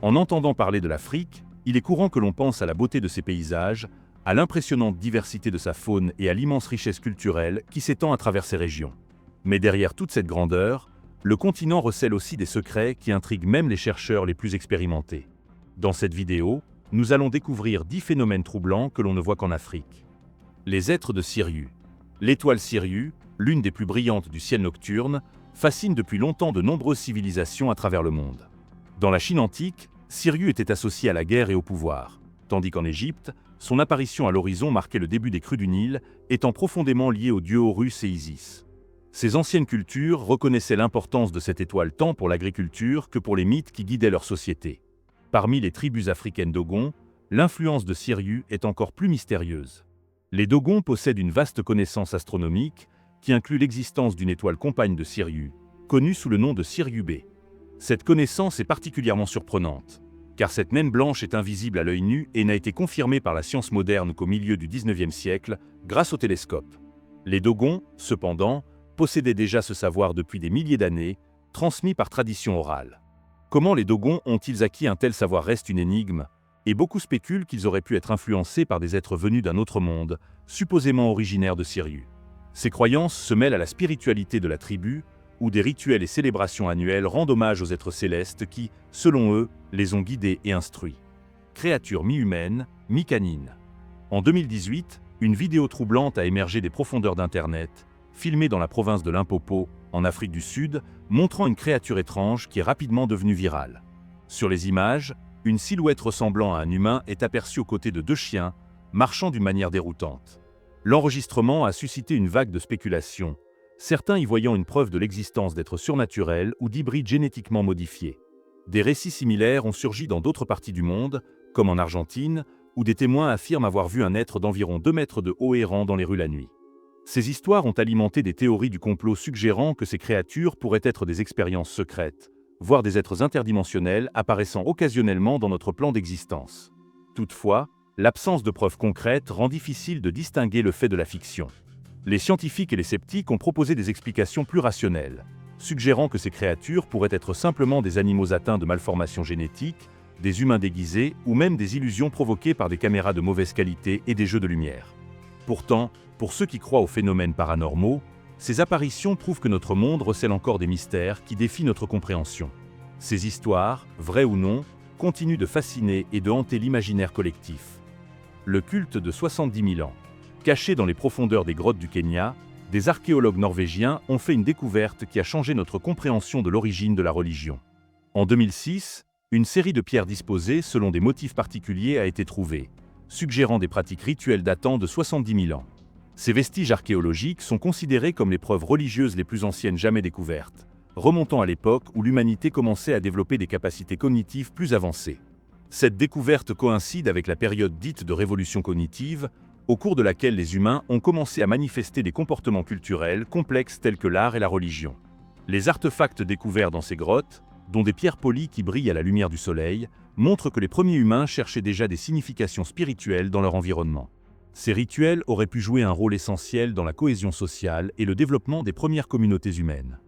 En entendant parler de l'Afrique, il est courant que l'on pense à la beauté de ses paysages, à l'impressionnante diversité de sa faune et à l'immense richesse culturelle qui s'étend à travers ces régions. Mais derrière toute cette grandeur, le continent recèle aussi des secrets qui intriguent même les chercheurs les plus expérimentés. Dans cette vidéo, nous allons découvrir 10 phénomènes troublants que l'on ne voit qu'en Afrique. Les êtres de Sirius. L'étoile Sirius, l'une des plus brillantes du ciel nocturne, fascine depuis longtemps de nombreuses civilisations à travers le monde. Dans la Chine antique, Sirius était associé à la guerre et au pouvoir, tandis qu'en Égypte, son apparition à l'horizon marquait le début des crues du Nil, étant profondément liée aux dieux Horus et Isis. Ces anciennes cultures reconnaissaient l'importance de cette étoile tant pour l'agriculture que pour les mythes qui guidaient leur société. Parmi les tribus africaines Dogons, l'influence de Sirius est encore plus mystérieuse. Les Dogons possèdent une vaste connaissance astronomique qui inclut l'existence d'une étoile compagne de Sirius, connue sous le nom de Sirius B. Cette connaissance est particulièrement surprenante, car cette naine blanche est invisible à l'œil nu et n'a été confirmée par la science moderne qu'au milieu du XIXe siècle grâce au télescope. Les Dogons, cependant, possédaient déjà ce savoir depuis des milliers d'années, transmis par tradition orale. Comment les Dogons ont-ils acquis un tel savoir reste une énigme, et beaucoup spéculent qu'ils auraient pu être influencés par des êtres venus d'un autre monde, supposément originaires de Sirius. Ces croyances se mêlent à la spiritualité de la tribu, où des rituels et célébrations annuelles rendent hommage aux êtres célestes qui, selon eux, les ont guidés et instruits. Créatures mi-humaines, mi-canines. En 2018, une vidéo troublante a émergé des profondeurs d'Internet, filmée dans la province de Limpopo, en Afrique du Sud, montrant une créature étrange qui est rapidement devenue virale. Sur les images, une silhouette ressemblant à un humain est aperçue aux côtés de 2 chiens, marchant d'une manière déroutante. L'enregistrement a suscité une vague de spéculations, certains y voyant une preuve de l'existence d'êtres surnaturels ou d'hybrides génétiquement modifiés. Des récits similaires ont surgi dans d'autres parties du monde, comme en Argentine, où des témoins affirment avoir vu un être d'environ 2 mètres de haut errant dans les rues la nuit. Ces histoires ont alimenté des théories du complot suggérant que ces créatures pourraient être des expériences secrètes, voire des êtres interdimensionnels apparaissant occasionnellement dans notre plan d'existence. Toutefois, l'absence de preuves concrètes rend difficile de distinguer le fait de la fiction. Les scientifiques et les sceptiques ont proposé des explications plus rationnelles, suggérant que ces créatures pourraient être simplement des animaux atteints de malformations génétiques, des humains déguisés ou même des illusions provoquées par des caméras de mauvaise qualité et des jeux de lumière. Pourtant, pour ceux qui croient aux phénomènes paranormaux, ces apparitions prouvent que notre monde recèle encore des mystères qui défient notre compréhension. Ces histoires, vraies ou non, continuent de fasciner et de hanter l'imaginaire collectif. Le culte de 70 000 ans. Caché dans les profondeurs des grottes du Kenya, des archéologues norvégiens ont fait une découverte qui a changé notre compréhension de l'origine de la religion. En 2006, une série de pierres disposées selon des motifs particuliers a été trouvée, suggérant des pratiques rituelles datant de 70 000 ans. Ces vestiges archéologiques sont considérés comme les preuves religieuses les plus anciennes jamais découvertes, remontant à l'époque où l'humanité commençait à développer des capacités cognitives plus avancées. Cette découverte coïncide avec la période dite de révolution cognitive, au cours de laquelle les humains ont commencé à manifester des comportements culturels complexes tels que l'art et la religion. Les artefacts découverts dans ces grottes, dont des pierres polies qui brillent à la lumière du soleil, montrent que les premiers humains cherchaient déjà des significations spirituelles dans leur environnement. Ces rituels auraient pu jouer un rôle essentiel dans la cohésion sociale et le développement des premières communautés humaines.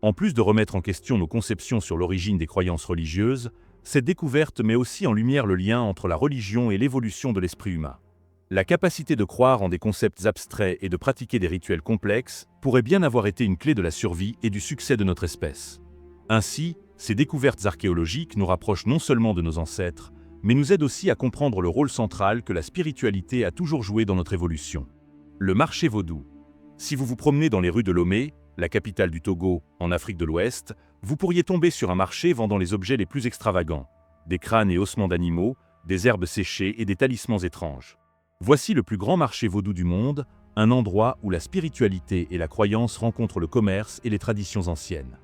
En plus de remettre en question nos conceptions sur l'origine des croyances religieuses, cette découverte met aussi en lumière le lien entre la religion et l'évolution de l'esprit humain. La capacité de croire en des concepts abstraits et de pratiquer des rituels complexes pourrait bien avoir été une clé de la survie et du succès de notre espèce. Ainsi, ces découvertes archéologiques nous rapprochent non seulement de nos ancêtres, mais nous aident aussi à comprendre le rôle central que la spiritualité a toujours joué dans notre évolution. Le marché vaudou. Si vous vous promenez dans les rues de Lomé, la capitale du Togo, en Afrique de l'Ouest, vous pourriez tomber sur un marché vendant les objets les plus extravagants, des crânes et ossements d'animaux, des herbes séchées et des talismans étranges. Voici le plus grand marché vaudou du monde, un endroit où la spiritualité et la croyance rencontrent le commerce et les traditions anciennes.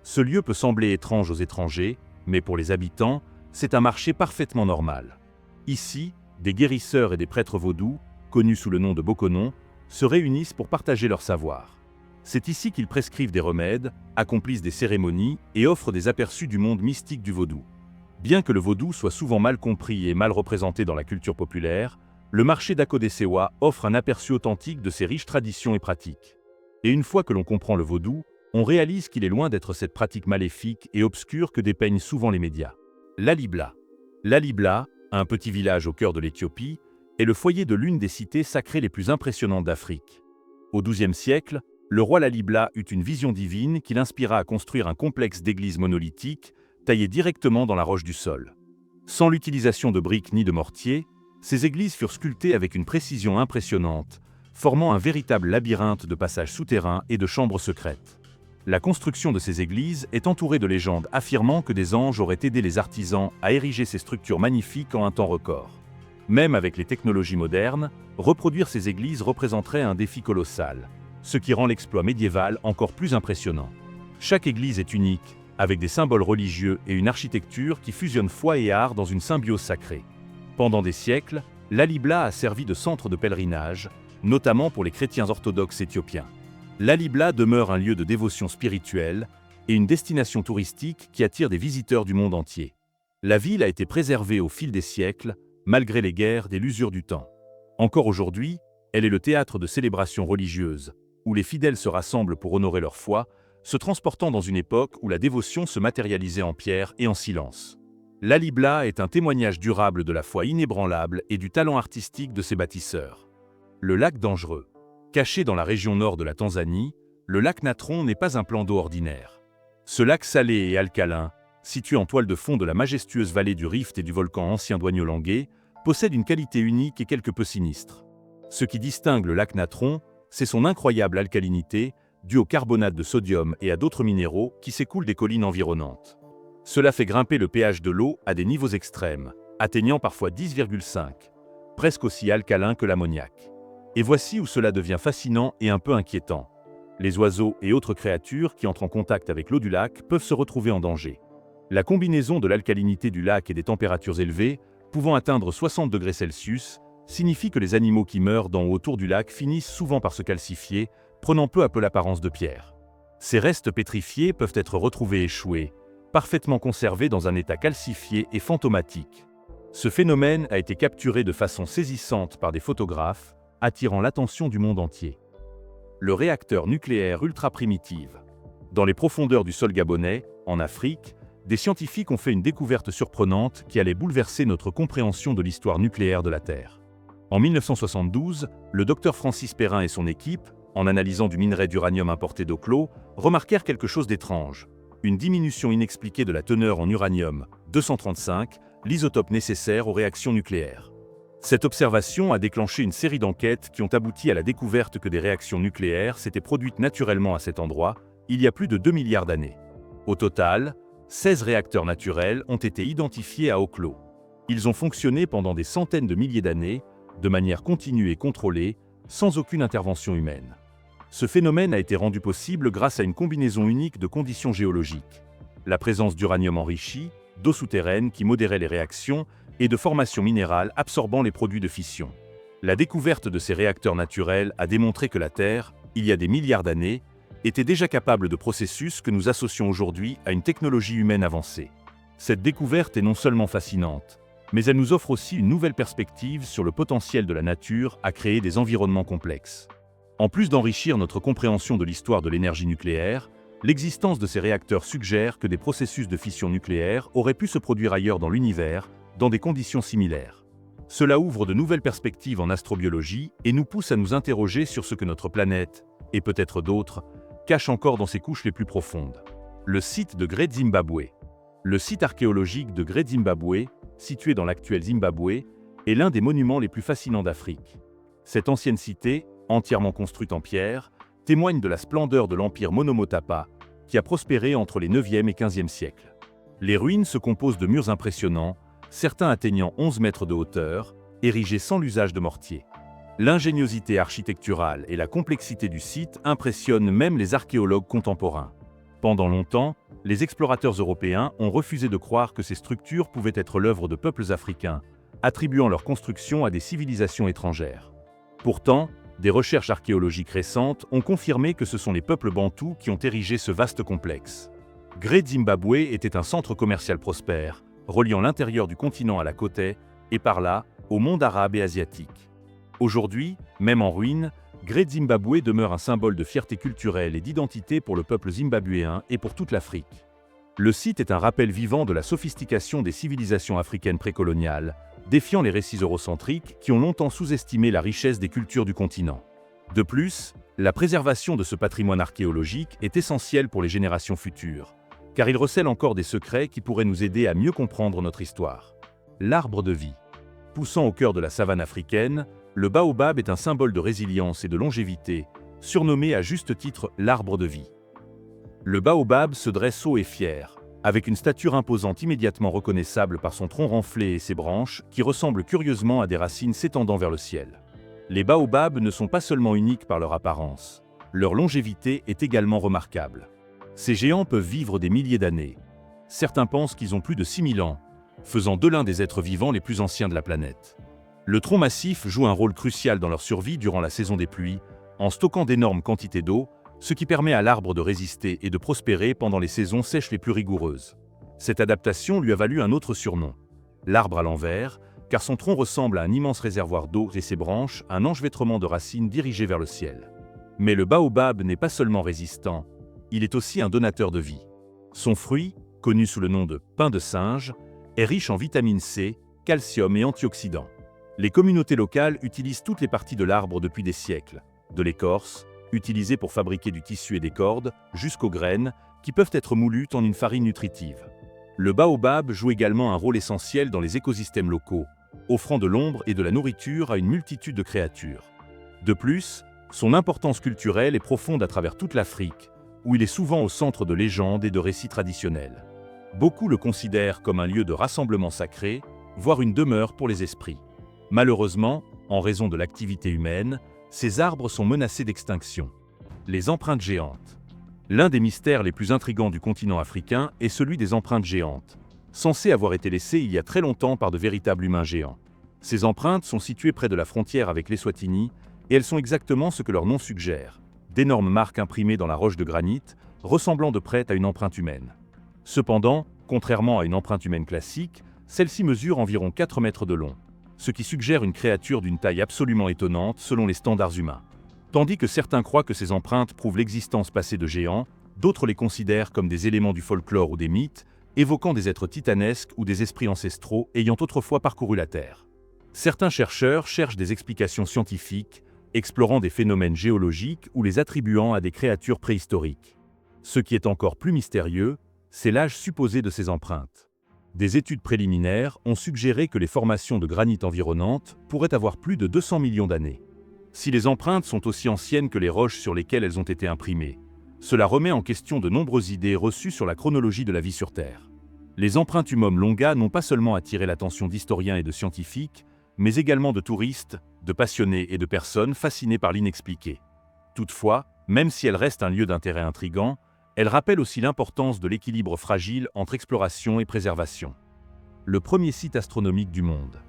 Ce lieu peut sembler étrange aux étrangers, mais pour les habitants, c'est un marché parfaitement normal. Ici, des guérisseurs et des prêtres vaudous, connus sous le nom de Bokonon, se réunissent pour partager leur savoir. C'est ici qu'ils prescrivent des remèdes, accomplissent des cérémonies et offrent des aperçus du monde mystique du vaudou. Bien que le vaudou soit souvent mal compris et mal représenté dans la culture populaire, le marché d'Akodesewa offre un aperçu authentique de ses riches traditions et pratiques. Et une fois que l'on comprend le vaudou, on réalise qu'il est loin d'être cette pratique maléfique et obscure que dépeignent souvent les médias. Lalibela. Lalibela, un petit village au cœur de l'Éthiopie, est le foyer de l'une des cités sacrées les plus impressionnantes d'Afrique. Au XIIe siècle, le roi Lalibela eut une vision divine qui l'inspira à construire un complexe d'églises monolithiques taillées directement dans la roche du sol. Sans l'utilisation de briques ni de mortier, ces églises furent sculptées avec une précision impressionnante, formant un véritable labyrinthe de passages souterrains et de chambres secrètes. La construction de ces églises est entourée de légendes affirmant que des anges auraient aidé les artisans à ériger ces structures magnifiques en un temps record. Même avec les technologies modernes, reproduire ces églises représenterait un défi colossal, ce qui rend l'exploit médiéval encore plus impressionnant. Chaque église est unique, avec des symboles religieux et une architecture qui fusionnent foi et art dans une symbiose sacrée. Pendant des siècles, Lalibela a servi de centre de pèlerinage, notamment pour les chrétiens orthodoxes éthiopiens. Lalibela demeure un lieu de dévotion spirituelle et une destination touristique qui attire des visiteurs du monde entier. La ville a été préservée au fil des siècles, malgré les guerres et l'usure du temps. Encore aujourd'hui, elle est le théâtre de célébrations religieuses, où les fidèles se rassemblent pour honorer leur foi, se transportant dans une époque où la dévotion se matérialisait en pierre et en silence. Lalibela est un témoignage durable de la foi inébranlable et du talent artistique de ses bâtisseurs. Le lac dangereux. Caché dans la région nord de la Tanzanie, le lac Natron n'est pas un plan d'eau ordinaire. Ce lac salé et alcalin, situé en toile de fond de la majestueuse vallée du Rift et du volcan ancien d'Oignolangué, possède une qualité unique et quelque peu sinistre. Ce qui distingue le lac Natron, c'est son incroyable alcalinité, due au carbonate de sodium et à d'autres minéraux qui s'écoulent des collines environnantes. Cela fait grimper le pH de l'eau à des niveaux extrêmes, atteignant parfois 10,5, presque aussi alcalin que l'ammoniac. Et voici où cela devient fascinant et un peu inquiétant. Les oiseaux et autres créatures qui entrent en contact avec l'eau du lac peuvent se retrouver en danger. La combinaison de l'alcalinité du lac et des températures élevées, pouvant atteindre 60 degrés Celsius, signifie que les animaux qui meurent dans ou autour du lac finissent souvent par se calcifier, prenant peu à peu l'apparence de pierre. Ces restes pétrifiés peuvent être retrouvés échoués, parfaitement conservés dans un état calcifié et fantomatique. Ce phénomène a été capturé de façon saisissante par des photographes, attirant l'attention du monde entier. Le réacteur nucléaire ultra-primitif. Dans les profondeurs du sol gabonais, en Afrique, des scientifiques ont fait une découverte surprenante qui allait bouleverser notre compréhension de l'histoire nucléaire de la Terre. En 1972, le docteur Francis Perrin et son équipe, en analysant du minerai d'uranium importé d'Oclo, remarquèrent quelque chose d'étrange. Une diminution inexpliquée de la teneur en uranium 235, l'isotope nécessaire aux réactions nucléaires. Cette observation a déclenché une série d'enquêtes qui ont abouti à la découverte que des réactions nucléaires s'étaient produites naturellement à cet endroit, il y a plus de 2 milliards d'années. Au total, 16 réacteurs naturels ont été identifiés à Oklo. Ils ont fonctionné pendant des centaines de milliers d'années, de manière continue et contrôlée, sans aucune intervention humaine. Ce phénomène a été rendu possible grâce à une combinaison unique de conditions géologiques. La présence d'uranium enrichi, d'eau souterraine qui modérait les réactions, et de formations minérales absorbant les produits de fission. La découverte de ces réacteurs naturels a démontré que la Terre, il y a des milliards d'années, était déjà capable de processus que nous associons aujourd'hui à une technologie humaine avancée. Cette découverte est non seulement fascinante, mais elle nous offre aussi une nouvelle perspective sur le potentiel de la nature à créer des environnements complexes. En plus d'enrichir notre compréhension de l'histoire de l'énergie nucléaire, l'existence de ces réacteurs suggère que des processus de fission nucléaire auraient pu se produire ailleurs dans l'univers, dans des conditions similaires. Cela ouvre de nouvelles perspectives en astrobiologie et nous pousse à nous interroger sur ce que notre planète, et peut-être d'autres, cache encore dans ses couches les plus profondes. Le site de Great Zimbabwe. Le site archéologique de Great Zimbabwe, situé dans l'actuel Zimbabwe, est l'un des monuments les plus fascinants d'Afrique. Cette ancienne cité, entièrement construite en pierre, témoigne de la splendeur de l'empire Monomotapa, qui a prospéré entre les 9e et 15e siècles. Les ruines se composent de murs impressionnants, certains atteignant 11 mètres de hauteur, érigés sans l'usage de mortier. L'ingéniosité architecturale et la complexité du site impressionnent même les archéologues contemporains. Pendant longtemps, les explorateurs européens ont refusé de croire que ces structures pouvaient être l'œuvre de peuples africains, attribuant leur construction à des civilisations étrangères. Pourtant, des recherches archéologiques récentes ont confirmé que ce sont les peuples bantous qui ont érigé ce vaste complexe. Great Zimbabwe était un centre commercial prospère, reliant l'intérieur du continent à la côte est, et par là, au monde arabe et asiatique. Aujourd'hui, même en ruine, Great Zimbabwe demeure un symbole de fierté culturelle et d'identité pour le peuple zimbabwéen et pour toute l'Afrique. Le site est un rappel vivant de la sophistication des civilisations africaines précoloniales, défiant les récits eurocentriques qui ont longtemps sous-estimé la richesse des cultures du continent. De plus, la préservation de ce patrimoine archéologique est essentielle pour les générations futures, car il recèle encore des secrets qui pourraient nous aider à mieux comprendre notre histoire. L'arbre de vie. Poussant au cœur de la savane africaine, le baobab est un symbole de résilience et de longévité, surnommé à juste titre l'arbre de vie. Le baobab se dresse haut et fier, avec une stature imposante immédiatement reconnaissable par son tronc renflé et ses branches qui ressemblent curieusement à des racines s'étendant vers le ciel. Les baobabs ne sont pas seulement uniques par leur apparence, leur longévité est également remarquable. Ces géants peuvent vivre des milliers d'années. Certains pensent qu'ils ont plus de 6000 ans, faisant d'eux l'un des êtres vivants les plus anciens de la planète. Le tronc massif joue un rôle crucial dans leur survie durant la saison des pluies, en stockant d'énormes quantités d'eau, ce qui permet à l'arbre de résister et de prospérer pendant les saisons sèches les plus rigoureuses. Cette adaptation lui a valu un autre surnom, l'arbre à l'envers, car son tronc ressemble à un immense réservoir d'eau et ses branches un enchevêtrement de racines dirigées vers le ciel. Mais le baobab n'est pas seulement résistant, il est aussi un donateur de vie. Son fruit, connu sous le nom de pain de singe, est riche en vitamine C, calcium et antioxydants. Les communautés locales utilisent toutes les parties de l'arbre depuis des siècles, de l'écorce, utilisée pour fabriquer du tissu et des cordes, jusqu'aux graines, qui peuvent être moulues en une farine nutritive. Le baobab joue également un rôle essentiel dans les écosystèmes locaux, offrant de l'ombre et de la nourriture à une multitude de créatures. De plus, son importance culturelle est profonde à travers toute l'Afrique, où il est souvent au centre de légendes et de récits traditionnels. Beaucoup le considèrent comme un lieu de rassemblement sacré, voire une demeure pour les esprits. Malheureusement, en raison de l'activité humaine, ces arbres sont menacés d'extinction. Les empreintes géantes. L'un des mystères les plus intrigants du continent africain est celui des empreintes géantes, censées avoir été laissées il y a très longtemps par de véritables humains géants. Ces empreintes sont situées près de la frontière avec l'Eswatini et elles sont exactement ce que leur nom suggère, d'énormes marques imprimées dans la roche de granit, ressemblant de près à une empreinte humaine. Cependant, contrairement à une empreinte humaine classique, celle-ci mesure environ 4 mètres de long, ce qui suggère une créature d'une taille absolument étonnante selon les standards humains. Tandis que certains croient que ces empreintes prouvent l'existence passée de géants, d'autres les considèrent comme des éléments du folklore ou des mythes, évoquant des êtres titanesques ou des esprits ancestraux ayant autrefois parcouru la Terre. Certains chercheurs cherchent des explications scientifiques, explorant des phénomènes géologiques ou les attribuant à des créatures préhistoriques. Ce qui est encore plus mystérieux, c'est l'âge supposé de ces empreintes. Des études préliminaires ont suggéré que les formations de granit environnantes pourraient avoir plus de 200 millions d'années. Si les empreintes sont aussi anciennes que les roches sur lesquelles elles ont été imprimées, cela remet en question de nombreuses idées reçues sur la chronologie de la vie sur Terre. Les empreintes Ummon-Longa n'ont pas seulement attiré l'attention d'historiens et de scientifiques, mais également de touristes, de passionnés et de personnes fascinées par l'inexpliqué. Toutefois, même si elles restent un lieu d'intérêt intrigant, elles rappellent aussi l'importance de l'équilibre fragile entre exploration et préservation. Le premier site astronomique du monde.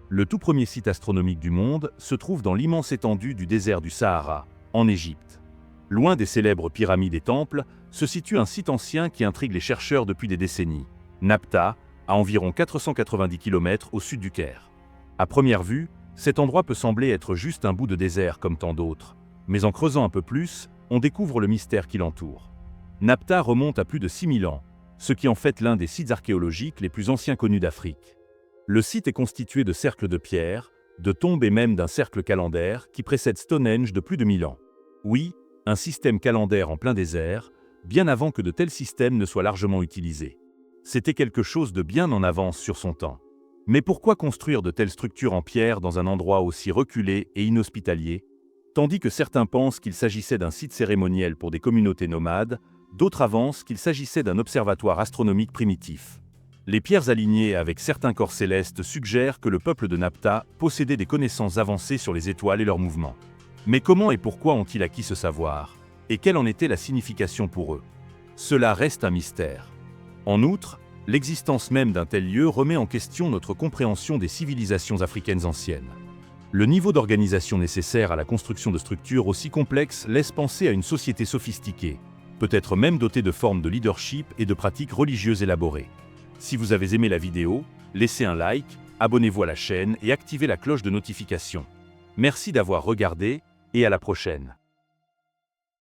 Le tout premier site astronomique du monde se trouve dans l'immense étendue du désert du Sahara, en Égypte. Loin des célèbres pyramides et temples, se situe un site ancien qui intrigue les chercheurs depuis des décennies, Nabta, à environ 490 km au sud du Caire. À première vue, cet endroit peut sembler être juste un bout de désert comme tant d'autres, mais en creusant un peu plus, on découvre le mystère qui l'entoure. Nabta remonte à plus de 6000 ans, ce qui en fait l'un des sites archéologiques les plus anciens connus d'Afrique. Le site est constitué de cercles de pierre, de tombes et même d'un cercle calendaire qui précède Stonehenge de plus de 1000 ans. Oui, un système calendaire en plein désert, bien avant que de tels systèmes ne soient largement utilisés. C'était quelque chose de bien en avance sur son temps. Mais pourquoi construire de telles structures en pierre dans un endroit aussi reculé et inhospitalier? Tandis que certains pensent qu'il s'agissait d'un site cérémoniel pour des communautés nomades, d'autres avancent qu'il s'agissait d'un observatoire astronomique primitif. Les pierres alignées avec certains corps célestes suggèrent que le peuple de Nabta possédait des connaissances avancées sur les étoiles et leurs mouvements. Mais comment et pourquoi ont-ils acquis ce savoir? Et quelle en était la signification pour eux? Cela reste un mystère. En outre, l'existence même d'un tel lieu remet en question notre compréhension des civilisations africaines anciennes. Le niveau d'organisation nécessaire à la construction de structures aussi complexes laisse penser à une société sophistiquée, peut-être même dotée de formes de leadership et de pratiques religieuses élaborées. Si vous avez aimé la vidéo, laissez un like, abonnez-vous à la chaîne et activez la cloche de notification. Merci d'avoir regardé et à la prochaine.